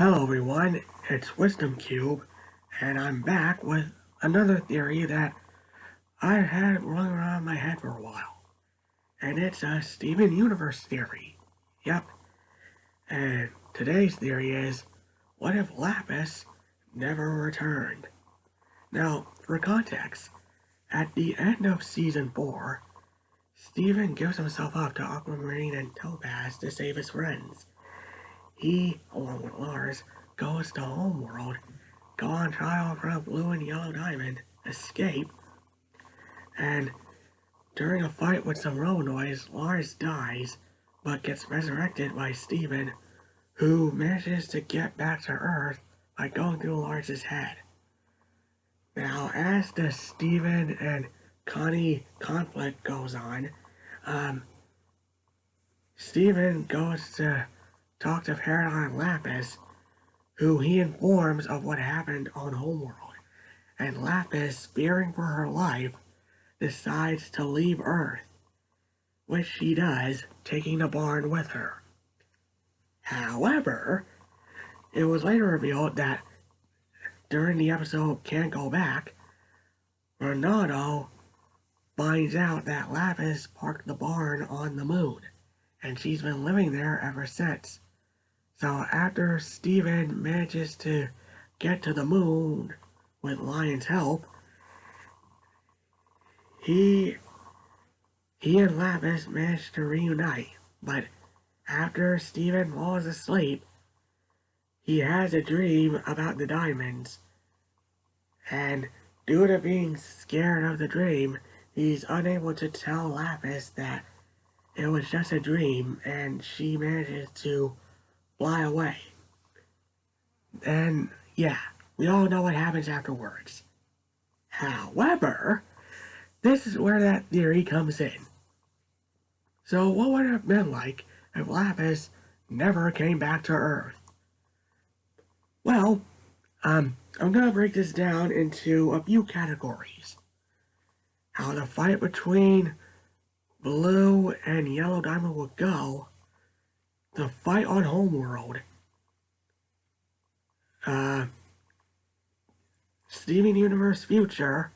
Hello everyone, it's Wisdom Cube, and I'm back with another theory that I had running around my head for a while. And it's a Steven Universe theory. Yep. And today's theory is, what if Lapis never returned? Now, for context, at the end of Season 4, Steven gives himself up to Aquamarine and Topaz to save his friends. He, along with Lars, goes to Homeworld, go on trial for a blue and yellow diamond, escape, and during a fight with some Roanoids, Lars dies, but gets resurrected by Steven, who manages to get back to Earth by going through Lars's head. Now, as the Steven and Connie conflict goes on, Steven goes to talk to Paradise and Lapis, who he informs of what happened on Homeworld. And Lapis, fearing for her life, decides to leave Earth, which she does, taking the barn with her. However, it was later revealed that during the episode Can't Go Back, Ronaldo finds out that Lapis parked the barn on the moon, and she's been living there ever since. So after Steven manages to get to the moon with Lion's help, he and Lapis manage to reunite, but after Steven falls asleep, he has a dream about the diamonds, and due to being scared of the dream, he's unable to tell Lapis that it was just a dream, and she manages to fly away. And yeah, we all know what happens afterwards. However, this is where that theory comes in. So what would it have been like if Lapis never came back to Earth? Well, I'm gonna break this down into a few categories. How the fight between Blue and Yellow Diamond would go, the fight on Homeworld, Steven Universe future,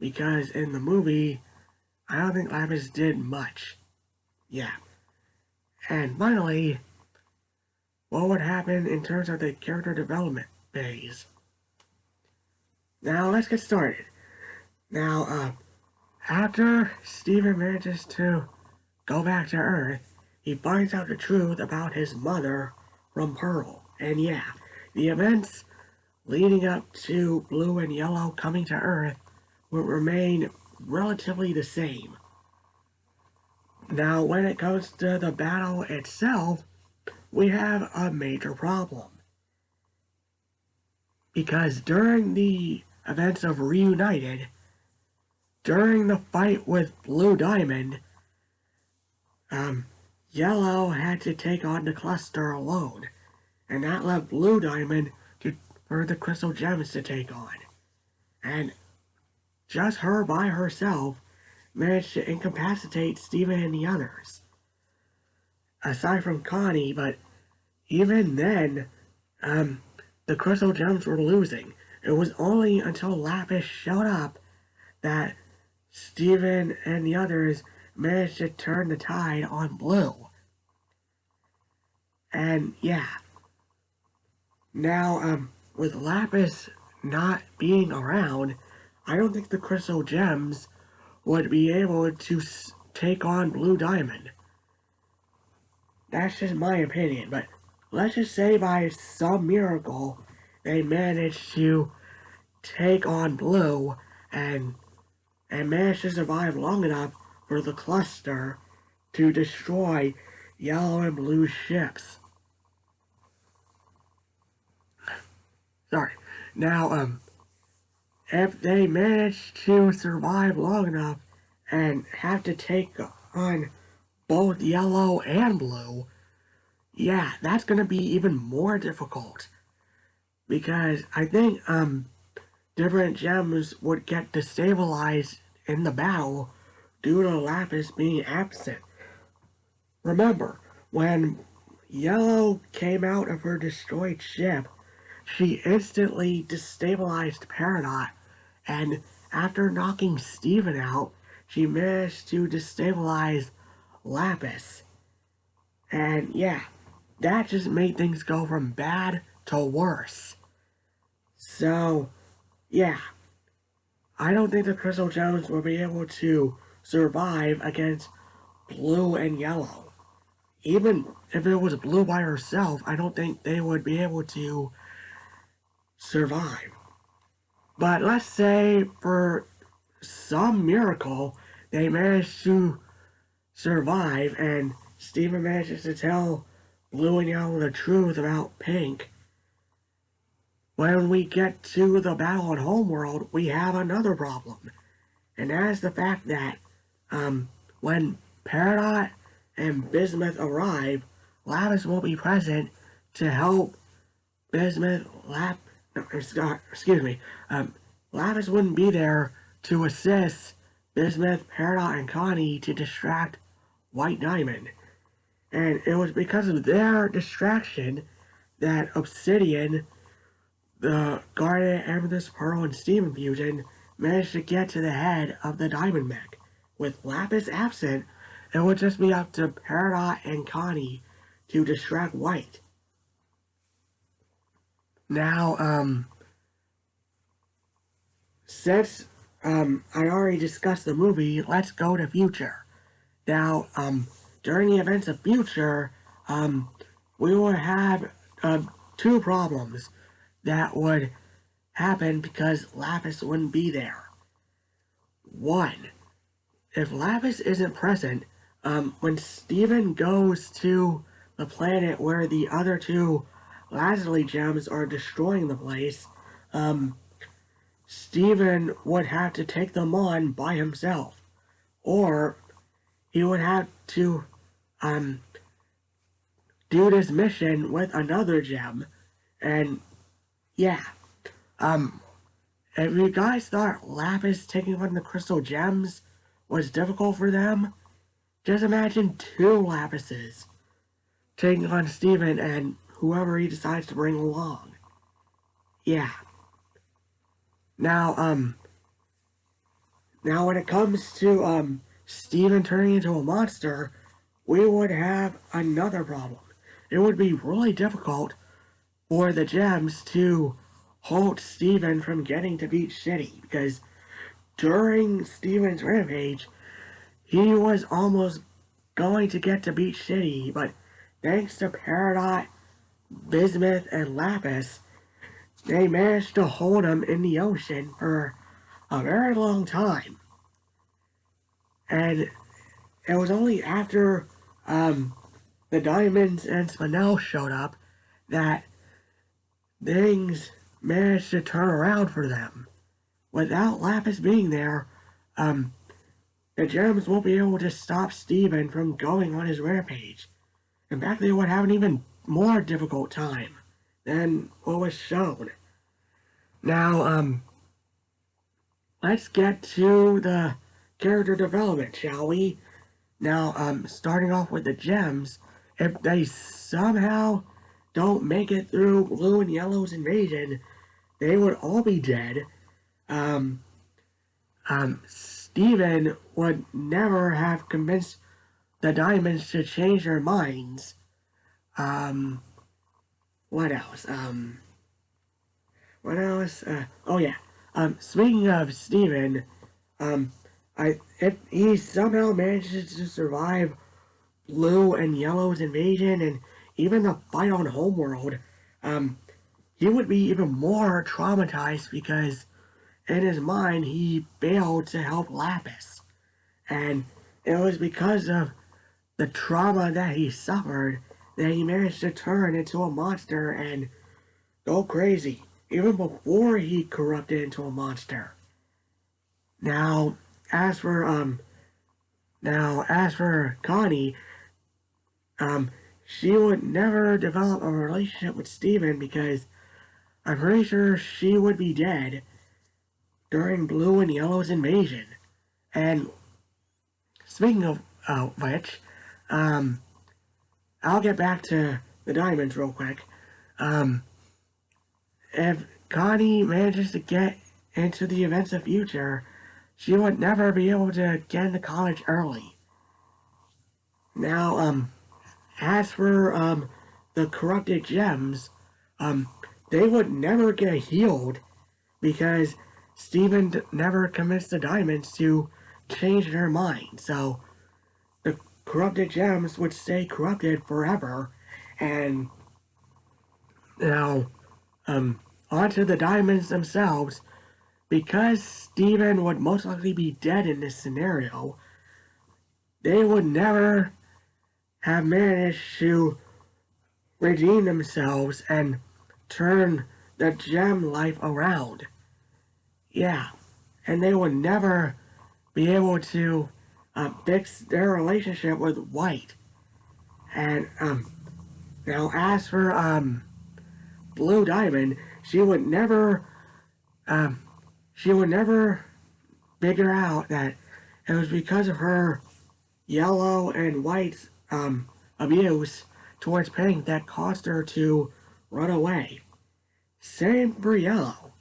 because in the movie, I don't think Lapis did much. Yeah. And finally, what would happen in terms of the character development phase? Now, let's get started. Now, after Steven manages to go back to Earth, he finds out the truth about his mother from Pearl. And yeah, the events leading up to Blue and Yellow coming to Earth would remain relatively the same. Now, when it comes to the battle itself, we have a major problem. Because during the events of Reunited, during the fight with Blue Diamond, Yellow had to take on the cluster alone, and that left Blue Diamond for the Crystal Gems to take on. And just her by herself managed to incapacitate Steven and the others. Aside from Connie, but even then, the Crystal Gems were losing. It was only until Lapis showed up that Steven and the others managed to turn the tide on Blue. And yeah. Now, with Lapis not being around, I don't think the Crystal Gems would be able to take on Blue Diamond. That's just my opinion, but let's just say by some miracle, they managed to take on Blue and managed to survive long enough for the cluster to destroy Yellow and Blue's ships. Sorry. Now, if they manage to survive long enough and have to take on both Yellow and Blue, yeah, that's gonna be even more difficult. Because I think, different gems would get destabilized in the battle due to Lapis being absent. Remember, when Yellow came out of her destroyed ship, she instantly destabilized Peridot, and after knocking Steven out, she managed to destabilize Lapis. And yeah, that just made things go from bad to worse. So, yeah, I don't think the Crystal Gems will be able to survive against blue and yellow. Even if it was blue by herself, I don't think they would be able to survive. But let's say for some miracle they managed to survive and Steven manages to tell blue and yellow the truth about pink. When we get to the battle on Homeworld, we have another problem. And that is the fact that when Peridot and Bismuth arrive, Lapis won't be present to help Bismuth, Lapis wouldn't be there to assist Bismuth, Peridot, and Connie to distract White Diamond. And it was because of their distraction that Obsidian, the Guardian Amethyst Pearl, and Steam Fusion managed to get to the head of the Diamond Mech. With Lapis absent, it would just be up to Peridot and Connie to distract White. Now, since I already discussed the movie, let's go to Future. Now, during the events of Future, we will have two problems that would happen because Lapis wouldn't be there. One, if Lapis isn't present, when Steven goes to the planet where the other two Lazuli gems are destroying the place, Steven would have to take them on by himself. Or he would have to do this mission with another gem. And yeah, if you guys thought Lapis taking on the crystal gems was difficult for them, just imagine two Lapises taking on Steven and whoever he decides to bring along. Yeah. Now when it comes to Steven turning into a monster, we would have another problem. It would be really difficult for the gems to hold Steven from getting to Beach City, because during Steven's rampage, he was almost going to get to Beach City, but thanks to Peridot, Bismuth, and Lapis, they managed to hold him in the ocean for a very long time. And it was only after the Diamonds and Spinel showed up that things managed to turn around for them. Without Lapis being there, the gems won't be able to stop Steven from going on his rampage. In fact, they would have an even more difficult time than what was shown. Now, let's get to the character development, shall we? Now, starting off with the gems, if they somehow don't make it through Blue and Yellow's invasion, they would all be dead. Steven would never have convinced the Diamonds to change their minds. What else? Oh yeah. Speaking of Steven, if he somehow manages to survive Blue and Yellow's invasion and even the fight on Homeworld, he would be even more traumatized because in his mind he failed to help Lapis. And it was because of the trauma that he suffered that he managed to turn into a monster and go crazy, even before he corrupted into a monster. Now, as for Connie, she would never develop a relationship with Steven because I'm pretty sure she would be dead during Blue and Yellow's invasion. And speaking of which, I'll get back to the diamonds real quick. If Connie manages to get into the events of future, she would never be able to get into college early. Now, as for, the corrupted gems, they would never get healed because Steven never convinced the diamonds to change their mind. So, the corrupted gems would stay corrupted forever, and now, onto the diamonds themselves. Because Steven would most likely be dead in this scenario, they would never have managed to redeem themselves and turn the gem life around. Yeah, and they would never be able to fix their relationship with White. And now as for Blue Diamond, um, she would never figure out that it was because of her Yellow and White's abuse towards Pink that caused her to run away. Same for Yellow.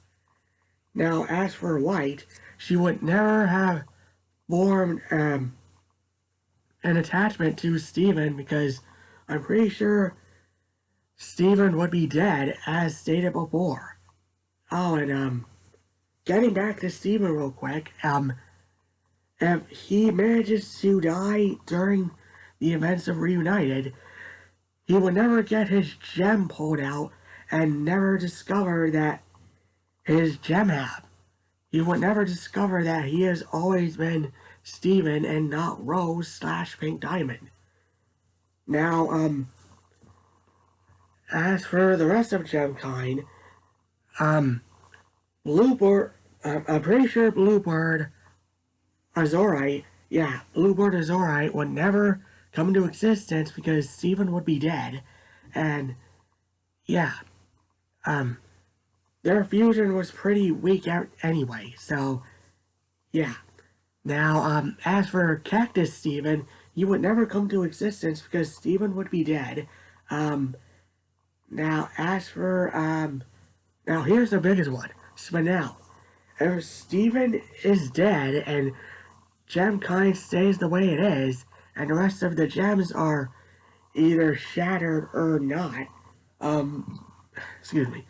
Now, as for White, she would never have formed an attachment to Steven because I'm pretty sure Steven would be dead, as stated before. Oh, and getting back to Steven real quick, if he manages to die during the events of Reunited, he would never get his gem pulled out and never discover that his gem have. He would never discover that he has always been Steven and not Rose/Pink Diamond. Now, as for the rest of Gemkind, Bluebird, I'm pretty sure Bluebird Azorite, Bluebird Azorite would never come into existence because Steven would be dead, and yeah, their fusion was pretty weak out anyway, so yeah. Now, as for Cactus Steven, he would never come to existence because Steven would be dead. Now, as for, now here's the biggest one, Spinel. If Steven is dead and Gemkind stays the way it is, and the rest of the gems are either shattered or not, excuse me,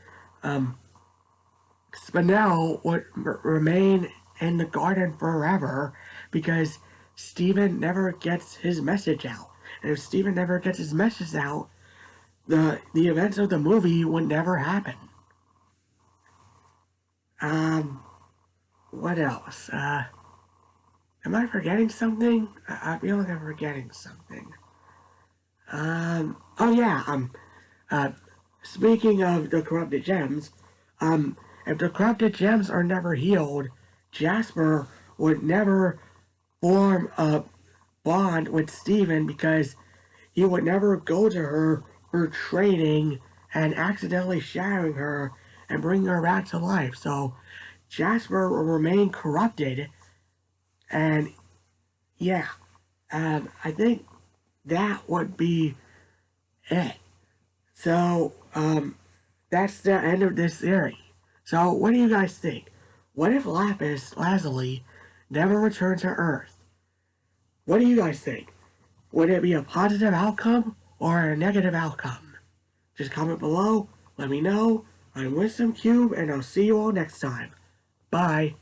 Spinel would remain in the garden forever because Steven never gets his message out. And if Steven never gets his message out, the events of the movie would never happen. What else? Am I forgetting something? I feel like I'm forgetting something. Oh yeah, speaking of the corrupted gems, if the corrupted gems are never healed, Jasper would never form a bond with Steven because he would never go to her for training and accidentally shattering her and bringing her back to life. So Jasper will remain corrupted, and yeah, I think that would be it. So, that's the end of this theory. So, what do you guys think? What if Lapis Lazuli never returned to Earth? What do you guys think? Would it be a positive outcome or a negative outcome? Just comment below, let me know. I'm Wisdom Cube, and I'll see you all next time. Bye.